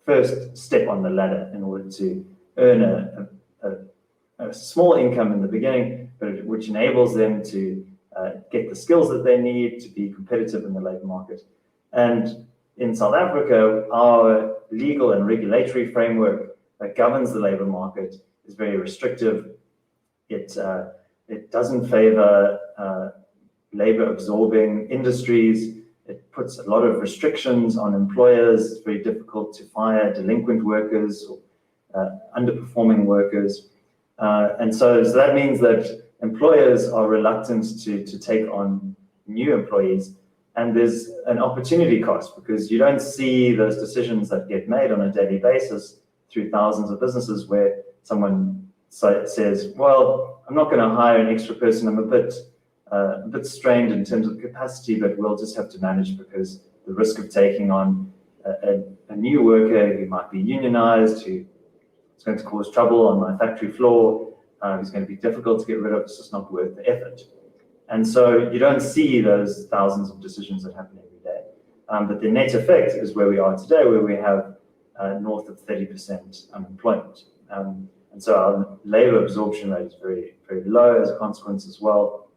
first step on the ladder in order to earn a small income in the beginning, but which enables them to get the skills that they need to be competitive in the labor market. And in South Africa, our legal and regulatory framework that governs the labor market is very restrictive. It doesn't favor labor-absorbing industries. It puts a lot of restrictions on employers. It's very difficult to fire delinquent workers or underperforming workers. And so that means that employers are reluctant to take on new employees. And there's an opportunity cost because you don't see those decisions that get made on a daily basis through thousands of businesses where someone says, well, I'm not going to hire an extra person. I'm a bit strained in terms of capacity, but we'll just have to manage because the risk of taking on a new worker who might be unionized, who is going to cause trouble on my factory floor, who's going to be difficult to get rid of, it's just not worth the effort. And so you don't see those thousands of decisions that happen every day. But the net effect is where we are today, where we have north of 30% unemployment. And so our labor absorption rate is very, very low as a consequence as well.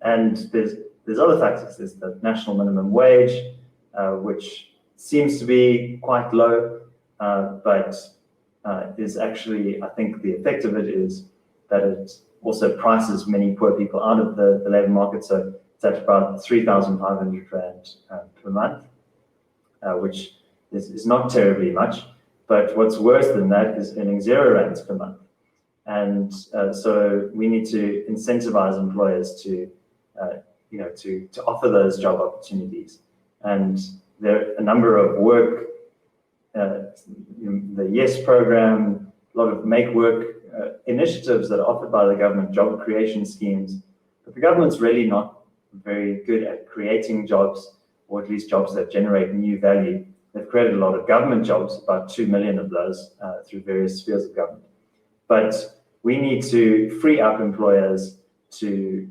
And there's other factors. There's the national minimum wage, which seems to be quite low, but is actually, I think the effect of it is that it also prices many poor people out of the labor market. So it's at about 3,500 Rand per month, which is not terribly much. But what's worse than that is earning 0 rands per month. And so we need to incentivize employers to offer those job opportunities. And there are a number of work, the YES program, a lot of make work initiatives that are offered by the government, job creation schemes. But the government's really not very good at creating jobs, or at least jobs that generate new value. They've created a lot of government jobs, about 2 million of those through various spheres of government. But we need to free up employers to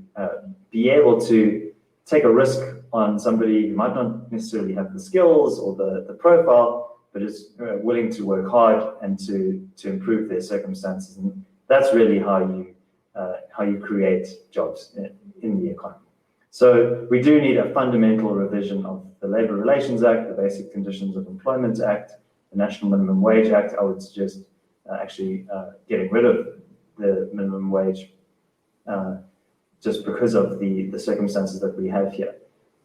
be able to take a risk on somebody who might not necessarily have the skills or the profile, but is willing to work hard and to improve their circumstances. And that's really how you create jobs in the economy. So we do need a fundamental revision of the Labour Relations Act, the Basic Conditions of Employment Act, the National Minimum Wage Act. I would suggest actually getting rid of the minimum wage just because of the circumstances that we have here.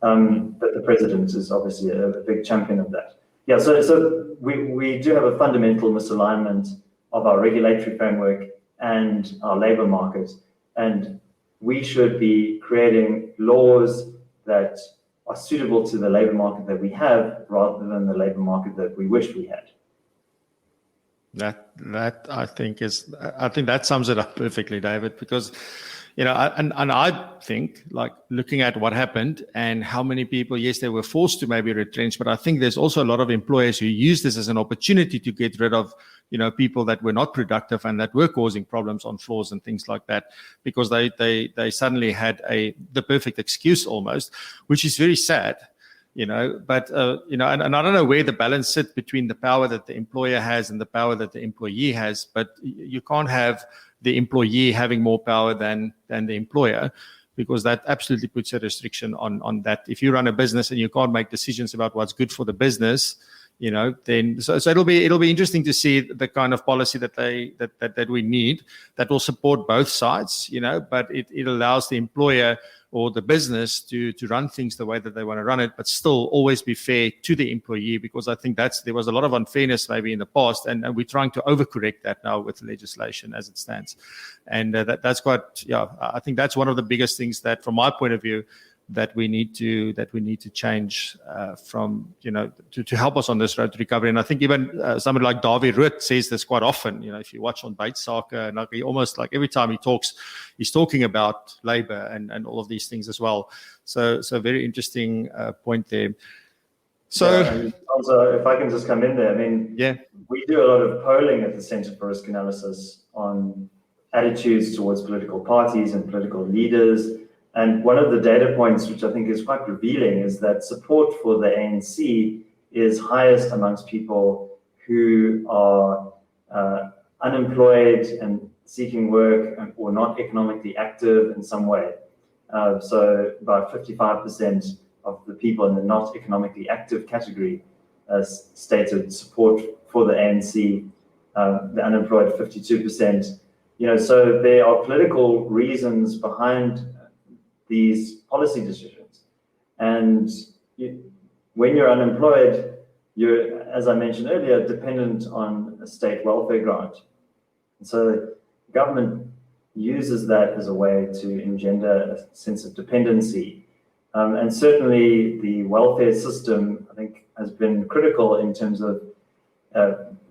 But the president is obviously a big champion of that. Yeah, so we do have a fundamental misalignment of our regulatory framework and our labor market, and we should be creating laws that are suitable to the labor market that we have rather than the labor market that we wish we had. That I think that sums it up perfectly, David, because and I think, like, looking at what happened and how many people, yes, they were forced to maybe retrench, but I think there's also a lot of employers who use this as an opportunity to get rid of, people that were not productive and that were causing problems on floors and things like that, because they suddenly had the perfect excuse almost, which is very sad. But and I don't know where the balance sits between the power that the employer has and the power that the employee has, but you can't have the employee having more power than the employer, because that absolutely puts a restriction on that. If you run a business and you can't make decisions about what's good for the business, then so it'll be interesting to see the kind of policy that we need that will support both sides, but it allows the employer or the business to run things the way that they want to run it, but still always be fair to the employee, because I think there was a lot of unfairness maybe in the past, and we're trying to overcorrect that now with legislation as it stands. And that's quite, I think that's one of the biggest things that, from my point of view, that we need to change from, to help us on this road to recovery. And I think even somebody like Dawie Rood says this quite often. If you watch on Bait Sake, and he almost like every time he talks, he's talking about labor and all of these things as well. So very interesting point there. So also, if I can just come in there, we do a lot of polling at the Center for Risk Analysis on attitudes towards political parties and political leaders. And one of the data points, which I think is quite revealing, is that support for the ANC is highest amongst people who are unemployed and seeking work or not economically active in some way. So about 55% of the people in the not economically active category stated support for the ANC, the unemployed 52%. So there are political reasons behind these policy decisions. And when you're unemployed, you're, as I mentioned earlier, dependent on a state welfare grant. And so the government uses that as a way to engender a sense of dependency. And certainly the welfare system, I think, has been critical in terms of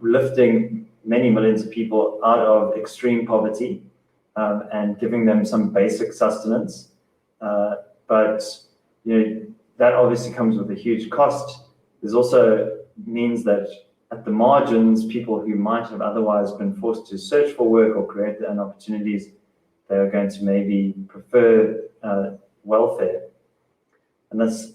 lifting many millions of people out of extreme poverty and giving them some basic sustenance. But that obviously comes with a huge cost. There's also means that at the margins, people who might have otherwise been forced to search for work or create their own opportunities, they are going to maybe prefer welfare. And that's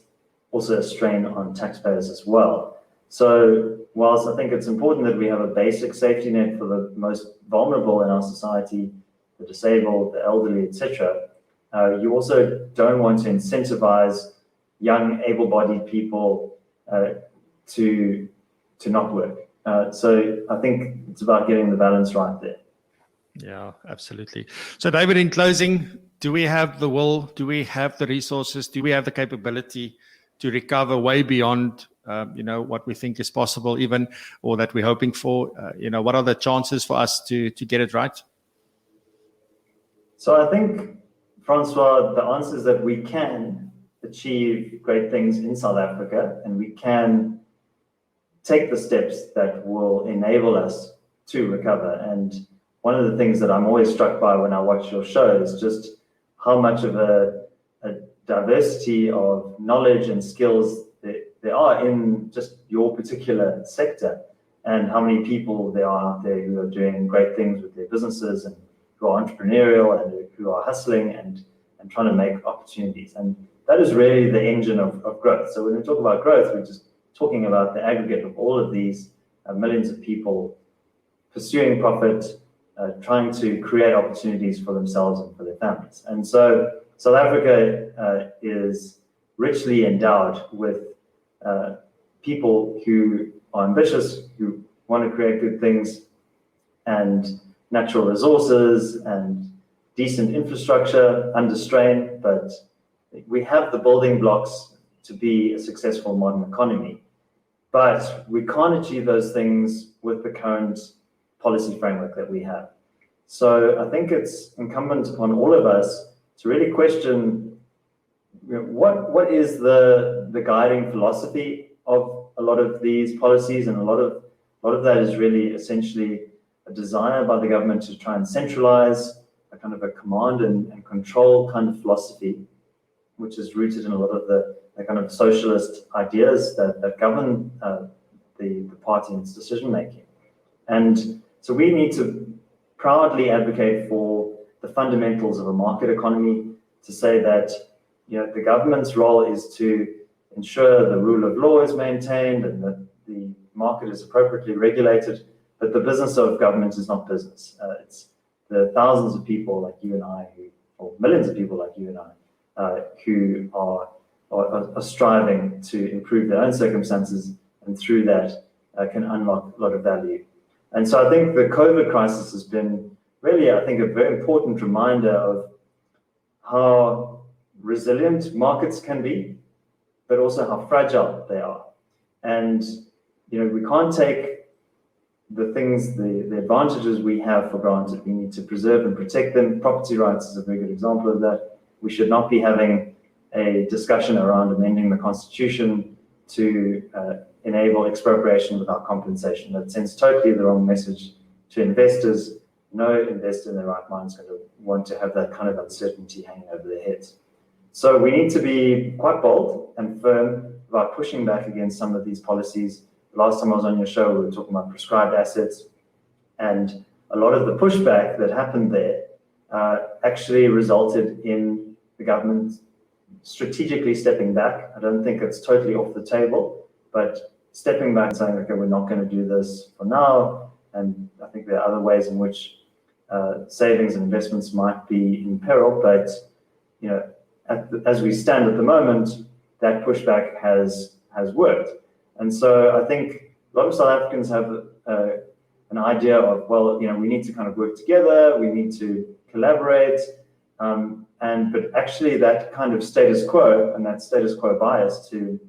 also a strain on taxpayers as well. So whilst I think it's important that we have a basic safety net for the most vulnerable in our society, the disabled, the elderly, etc., you also don't want to incentivize young, able-bodied people to not work. So I think it's about getting the balance right there. Yeah, absolutely. So David, in closing, do we have the will? Do we have the resources? Do we have the capability to recover way beyond what we think is possible even, or that we're hoping for? What are the chances for us to get it right? So I think, Francois, the answer is that we can achieve great things in South Africa, and we can take the steps that will enable us to recover. And one of the things that I'm always struck by when I watch your show is just how much of a diversity of knowledge and skills there are in just your particular sector, and how many people there are out there who are doing great things with their businesses and who are entrepreneurial and who are hustling and trying to make opportunities. And that is really the engine of growth. So when we talk about growth, we're just talking about the aggregate of all of these millions of people pursuing profit, trying to create opportunities for themselves and for their families. And so South Africa is richly endowed with people who are ambitious, who want to create good things, and natural resources and decent infrastructure under strain, but we have the building blocks to be a successful modern economy. But we can't achieve those things with the current policy framework that we have. So I think it's incumbent upon all of us to really question what is the guiding philosophy of a lot of these policies, and a lot of that is really essentially a desire by the government to try and centralize a kind of a command and control kind of philosophy, which is rooted in a lot of the kind of socialist ideas that govern the party and its decision making. And so we need to proudly advocate for the fundamentals of a market economy, to say that the government's role is to ensure the rule of law is maintained and that the market is appropriately regulated, but the business of government is not business. It's the thousands of people like you and I, or millions of people like you and I, who are striving to improve their own circumstances and through that can unlock a lot of value. And so I think the COVID crisis has been really, I think, a very important reminder of how resilient markets can be, but also how fragile they are. And, we can't take the things, the advantages we have for granted. We need to preserve and protect them. Property rights is a very good example of that. We should not be having a discussion around amending the Constitution to enable expropriation without compensation. That sends totally the wrong message to investors. No investor in their right mind is going to want to have that kind of uncertainty hanging over their heads. So we need to be quite bold and firm about pushing back against some of these policies. Last time I was on your show, we were talking about prescribed assets, and a lot of the pushback that happened there actually resulted in the government strategically stepping back. I don't think it's totally off the table, but stepping back and saying, okay, we're not going to do this for now. And I think there are other ways in which savings and investments might be in peril, but as we stand at the moment, that pushback has worked. And so I think a lot of South Africans have an idea of, well, we need to kind of work together, we need to collaborate, but actually that kind of status quo and that status quo bias, to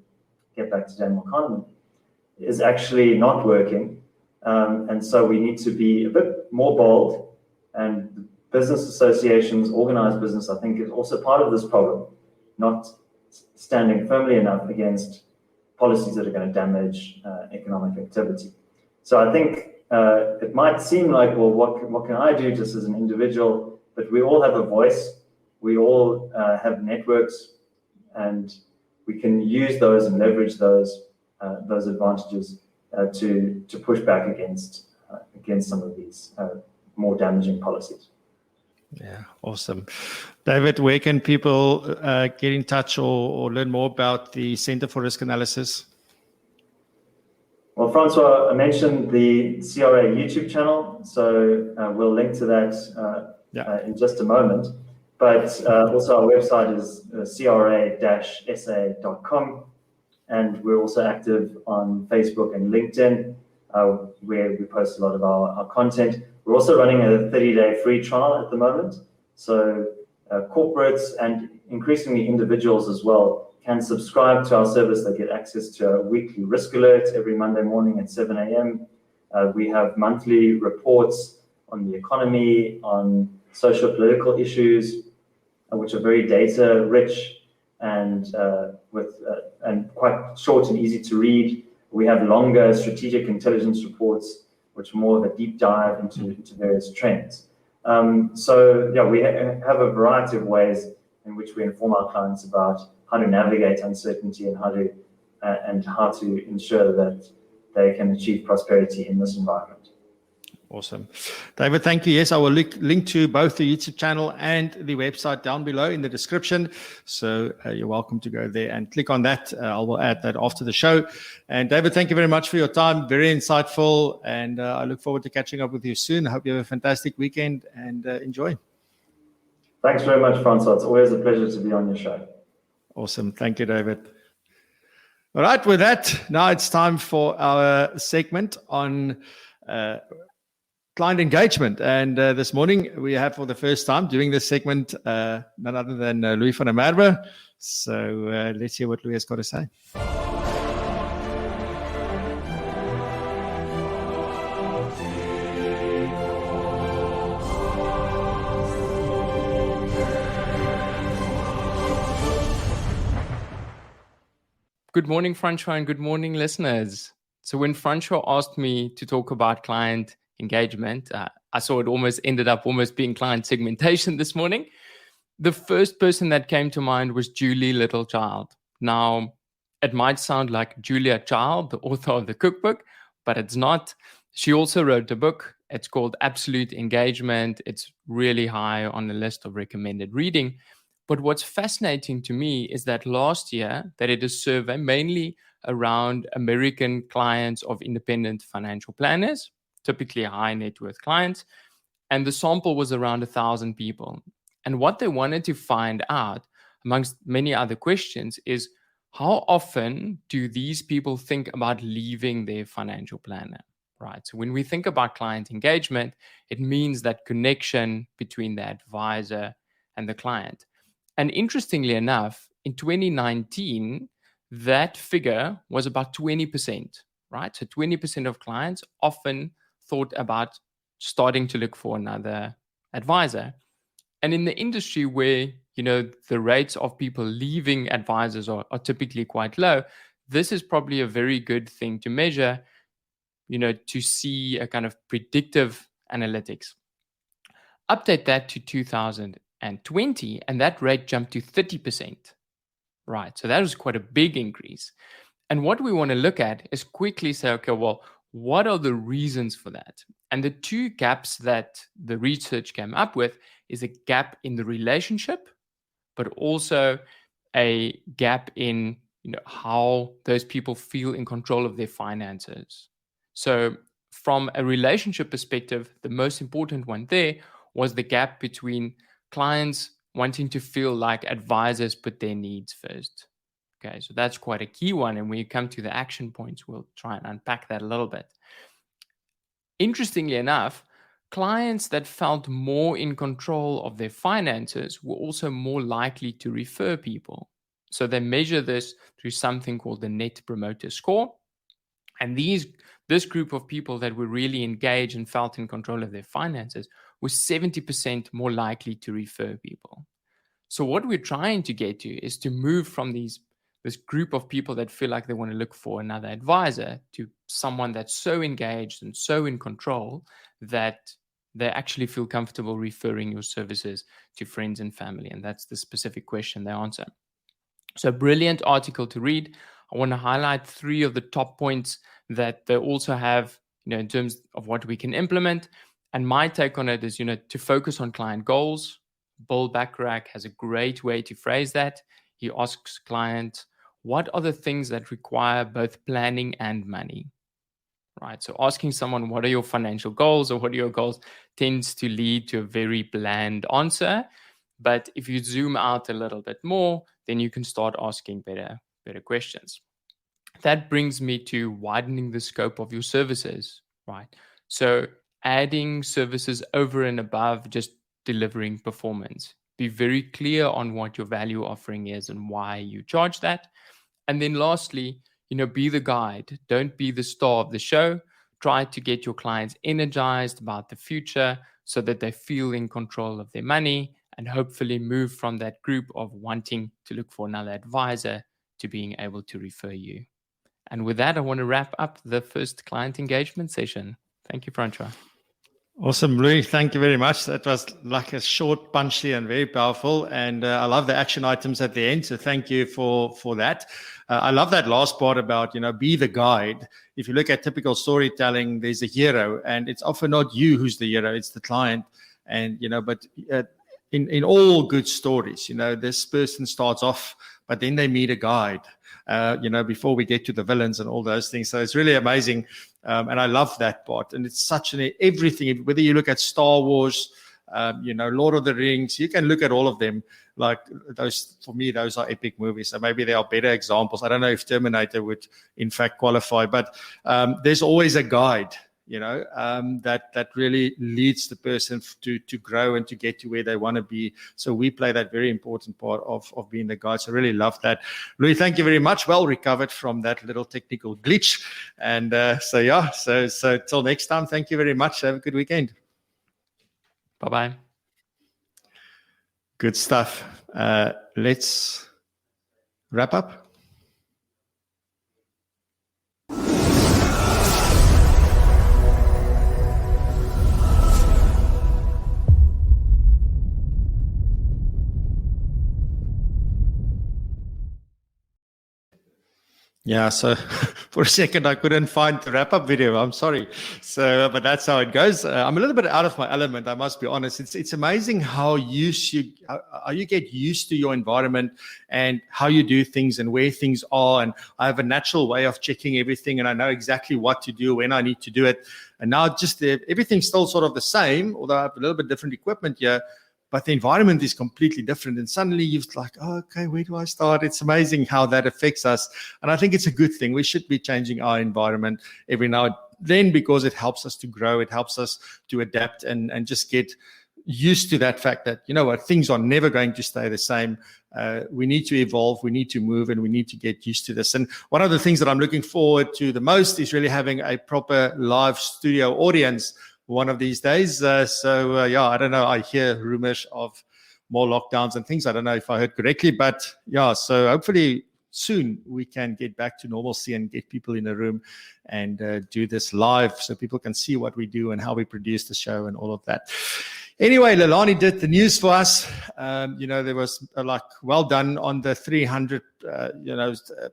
get back to Daniel Kahneman, is actually not working. And so we need to be a bit more bold, and business associations, organized business, I think, is also part of this problem, not standing firmly enough against policies that are going to damage economic activity. So I think it might seem like, well, what can I do just as an individual? But we all have a voice, we all have networks, and we can use those and leverage those advantages to push back against some of these more damaging policies. Yeah, awesome. David, where can people get in touch or learn more about the Center for Risk Analysis? Well, Francois, I mentioned the CRA YouTube channel, so we'll link to that in just a moment. But also our website is cra-sa.com, and we're also active on Facebook and LinkedIn, where we post a lot of our content. We're also running a 30-day free trial at the moment. So corporates and increasingly individuals as well can subscribe to our service. They get access to a weekly risk alert every Monday morning at 7 a.m. We have monthly reports on the economy, on social political issues, which are very data rich and quite short and easy to read. We have longer strategic intelligence reports, which are more of a deep dive into various trends. So we have a variety of ways in which we inform our clients about how to navigate uncertainty and how to ensure that they can achieve prosperity in this environment. Awesome. David, thank you. Yes, I will link to both the YouTube channel and the website down below in the description. So you're welcome to go there and click on that. I will add that after the show. And David, thank you very much for your time. Very insightful. And I look forward to catching up with you soon. I hope you have a fantastic weekend and enjoy. Thanks very much, Francois. It's always a pleasure to be on your show. Awesome. Thank you, David. All right. With that, now it's time for our segment on client engagement. And this morning we have, for the first time doing this segment, none other than Louis van der Merwe. So let's hear what Louis has got to say. Good morning, Francois, and good morning, listeners. So when Francois asked me to talk about client engagement, I saw it ended up being client segmentation this morning. The first person that came to mind was Julie Littlechild. Now, it might sound like Julia Child, the author of the cookbook, but it's not. She also wrote a book. It's called Absolute Engagement. It's really high on the list of recommended reading. But what's fascinating to me is that last year they did a survey mainly around American clients of independent financial planners, typically high net worth clients, and the sample was around 1,000 people. And what they wanted to find out, amongst many other questions, is how often do these people think about leaving their financial planner, right? So when we think about client engagement, it means that connection between the advisor and the client. And interestingly enough, in 2019, that figure was about 20%, right? So 20% of clients often thought about starting to look for another advisor. And in the industry where, the rates of people leaving advisors are typically quite low, this is probably a very good thing to measure, to see a kind of predictive analytics. Update that to 2020, and that rate jumped to 30%, right? So that was quite a big increase. And what we want to look at is quickly say, okay, well, what are the reasons for that? And the two gaps that the research came up with is a gap in the relationship, but also a gap in how those people feel in control of their finances. So from a relationship perspective, the most important one there was the gap between clients wanting to feel like advisors put their needs first. Okay, so that's quite a key one. And when you come to the action points, we'll try and unpack that a little bit. Interestingly enough, clients that felt more in control of their finances were also more likely to refer people. So they measure this through something called the Net Promoter Score. And this group of people that were really engaged and felt in control of their finances was 70% more likely to refer people. So what we're trying to get to is to move from this group of people that feel like they want to look for another advisor to someone that's so engaged and so in control that they actually feel comfortable referring your services to friends and family. And that's the specific question they answer. So brilliant article to read. I want to highlight 3 of the top points that they also have, in terms of what we can implement. And my take on it is, to focus on client goals. Bill Bacharach has a great way to phrase that. He asks clients, what are the things that require both planning and money? Right. So asking someone, what are your financial goals or what are your goals, tends to lead to a very bland answer. But if you zoom out a little bit more, then you can start asking better questions. That brings me to widening the scope of your services, right? So adding services over and above just delivering performance. Be very clear on what your value offering is and why you charge that. And then lastly, be the guide. Don't be the star of the show. Try to get your clients energized about the future so that they feel in control of their money and hopefully move from that group of wanting to look for another advisor to being able to refer you. And with that, I want to wrap up the first client engagement session. Thank you, Francois. Awesome, Louis. Thank you very much. That was like a short, punchy, and very powerful. And I love the action items at the end. So thank you for that. I love that last part about, be the guide. If you look at typical storytelling, there's a hero, and it's often not you who's the hero, it's the client. And, but in all good stories, this person starts off, but then they meet a guide, before we get to the villains and all those things. So it's really amazing. And I love that part. And it's such everything, whether you look at Star Wars, Lord of the Rings, you can look at all of them. Like those, for me, those are epic movies. So maybe there are better examples. I don't know if Terminator would in fact qualify, but there's always a guide, that really leads the person to grow and to get to where they want to be. So we play that very important part of being the guide. So I really love that. Louis, thank you very much. Well recovered from that little technical glitch. And so till next time, thank you very much. Have a good weekend. Bye-bye. Good stuff. Let's wrap up. Yeah, so for a second I couldn't find the wrap-up video. I'm sorry. So, but that's how it goes. I'm a little bit out of my element, I must be honest. It's amazing how you get used to your environment and how you do things and where things are. And I have a natural way of checking everything, and I know exactly what to do when I need to do it. And now just everything's still sort of the same, although I have a little bit different equipment here. but the environment is completely different. And suddenly you're like, oh, okay, where do I start? It's amazing how that affects us. And I think it's a good thing. We should be changing our environment every now and then because it helps us to grow. It helps us to adapt and just get used to that fact that, you know what, things are never going to stay the same. We need to evolve, we need to move, and we need to get used to this. And one of the things that I'm looking forward to the most is really having a proper live studio audience one of these days. Yeah, I don't know. I hear rumors of more lockdowns and things. I don't know if I heard correctly, but yeah, so hopefully soon we can get back to normalcy and get people in a room and do this live so people can see what we do and how we produce the show and all of that. Anyway, Leilani did the news for us. There was well done on the 300,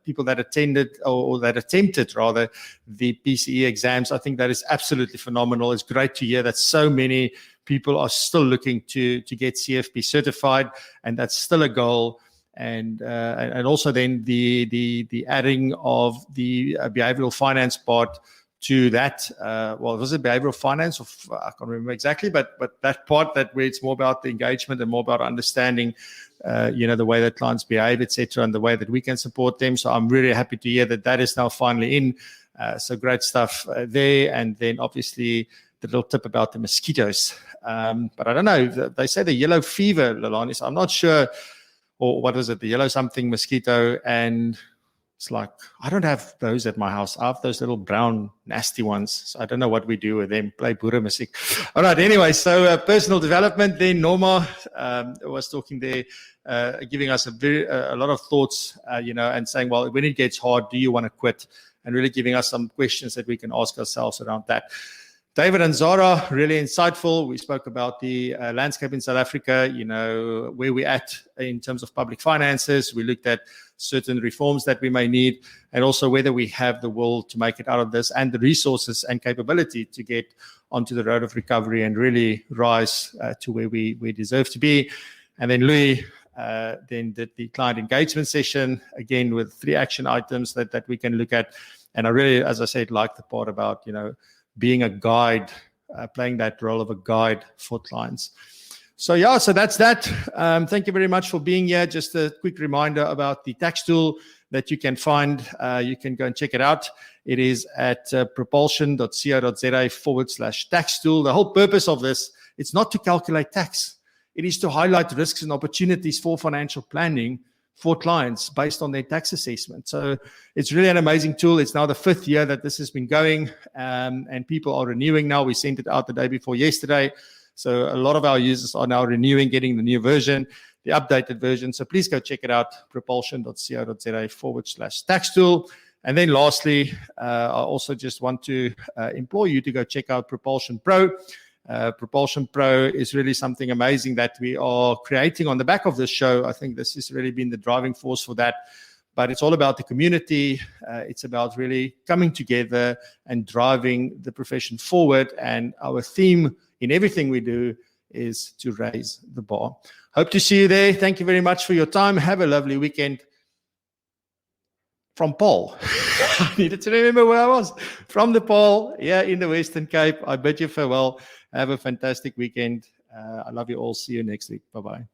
people that attended or that attempted rather the PCE exams. I think that is absolutely phenomenal. It's great to hear that so many people are still looking to get CFP certified, and that's still a goal. And also then the adding of the behavioral finance part to that, was it behavioral finance? Or I can't remember exactly, but that part where it's more about the engagement and more about understanding, the way that clients behave, etc., and the way that we can support them. So I'm really happy to hear that is now finally in. So great stuff there. And then obviously the little tip about the mosquitoes. But I don't know. They say the yellow fever, Leilani. So I'm not sure, or what was it? The yellow something mosquito, and it's like, I don't have those at my house. I have those little brown, nasty ones. So I don't know what we do with them. Play boere music. All right. Anyway, so personal development. Then Norma was talking there, giving us a lot of thoughts, and saying, well, when it gets hard, do you want to quit? And really giving us some questions that we can ask ourselves around that. David and Ansara, really insightful. We spoke about the landscape in South Africa, where we're at in terms of public finances. We looked at certain reforms that we may need, and also whether we have the will to make it out of this and the resources and capability to get onto the road of recovery and really rise to where we deserve to be. And then Louis then did the client engagement session, again, with 3 action items that we can look at. And I really, as I said, like the part about, being a guide, playing that role of a guide for clients. So that's that. Thank you very much for being here. Just a quick reminder about the tax tool that you can find. You can go and check it out. It is at propulsion.co.za/tax tool. The whole purpose of this, it's not to calculate tax. It is to highlight risks and opportunities for financial planning for clients based on their tax assessment. So it's really an amazing tool. It's now the 5th year that this has been going, and people are renewing now. We sent it out the day before yesterday. So a lot of our users are now renewing, getting the new version, the updated version. So please go check it out, propulsion.co.za/tax tool. And then lastly, I also just want to implore you to go check out PROpulsion Pro. PROpulsion Pro is really something amazing that we are creating on the back of this show. I think this has really been the driving force for that. But it's all about the community. It's about really coming together and driving the profession forward. And our theme in everything we do is to raise the bar. Hope to see you there. Thank you very much for your time. Have a lovely weekend. From Paul. I needed to remember where I was. From the Paul, in the Western Cape. I bid you farewell. Have a fantastic weekend. I love you all. See you next week. Bye-bye.